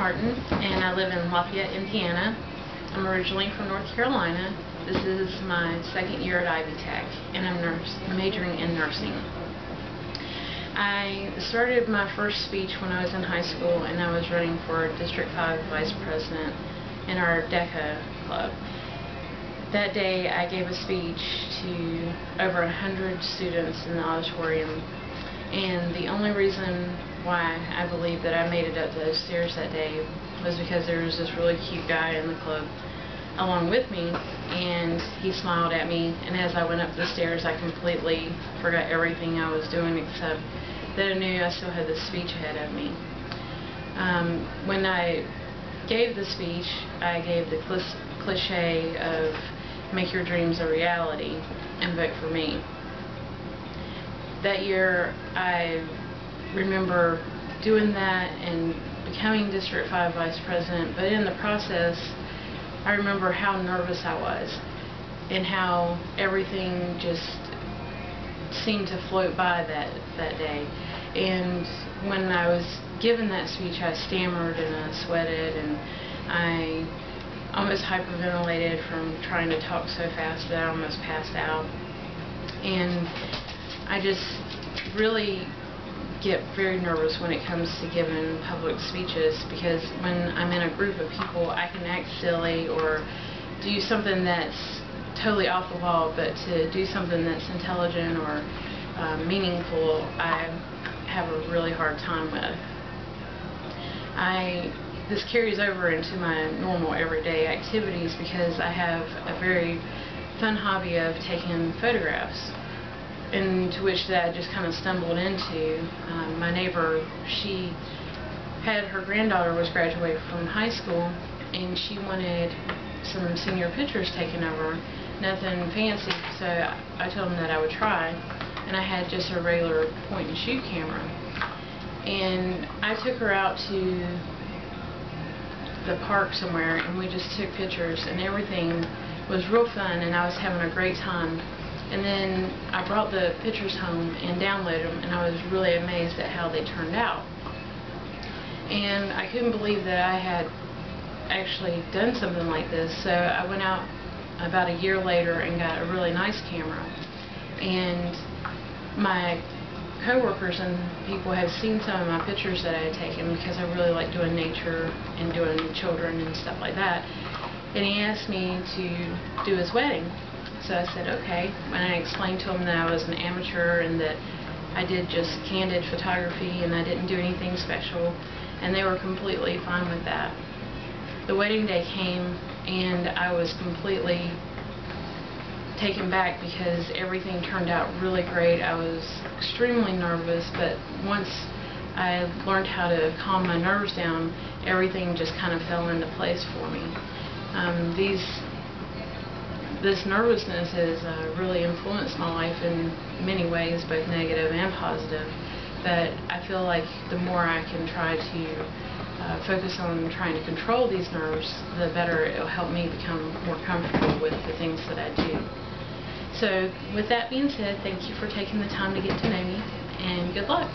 Martin, and I live in Lafayette, Indiana. I'm originally from North Carolina. This is my second year at Ivy Tech, and I'm majoring in nursing. I started my first speech when I was in high school, and I was running for District 5 Vice President in our DECA club. That day I gave a speech to over 100 students in the auditorium, and the only reason why I believe that I made it up those stairs that day was because there was this really cute guy in the club along with me, and he smiled at me, and as I went up the stairs I completely forgot everything I was doing except that I knew I still had this speech ahead of me. When I gave the speech, I gave the cliche of make your dreams a reality and vote for me. That year I remember doing that and becoming District 5 Vice President, but in the process I remember how nervous I was and how everything just seemed to float by that day. And when I was given that speech I stammered and I sweated and I almost hyperventilated from trying to talk so fast that I almost passed out. And I just really get very nervous when it comes to giving public speeches, because when I'm in a group of people I can act silly or do something that's totally off the wall, but to do something that's intelligent or meaningful I have a really hard time with. This carries over into my normal everyday activities because I have a very fun hobby of taking photographs, into which that I just kind of stumbled into. My neighbor, she had her granddaughter was graduating from high school and she wanted some senior pictures taken of her, nothing fancy, so I told them that I would try, and I had just a regular point and shoot camera, and I took her out to the park somewhere and we just took pictures and everything was real fun and I was having a great time. And then I brought the pictures home and downloaded them, and I was really amazed at how they turned out. And I couldn't believe that I had actually done something like this, so I went out about a year later and got a really nice camera. And my co-workers and people have seen some of my pictures that I had taken because I really like doing nature and doing children and stuff like that. And he asked me to do his wedding. So I said okay, and I explained to him that I was an amateur and that I did just candid photography and I didn't do anything special, and they were completely fine with that. The wedding day came and I was completely taken back because everything turned out really great. I was extremely nervous, but once I learned how to calm my nerves down, everything just kind of fell into place for me. This nervousness has really influenced my life in many ways, both negative and positive, but I feel like the more I can try to focus on trying to control these nerves, the better it will help me become more comfortable with the things that I do. So with that being said, thank you for taking the time to get to know me, and good luck.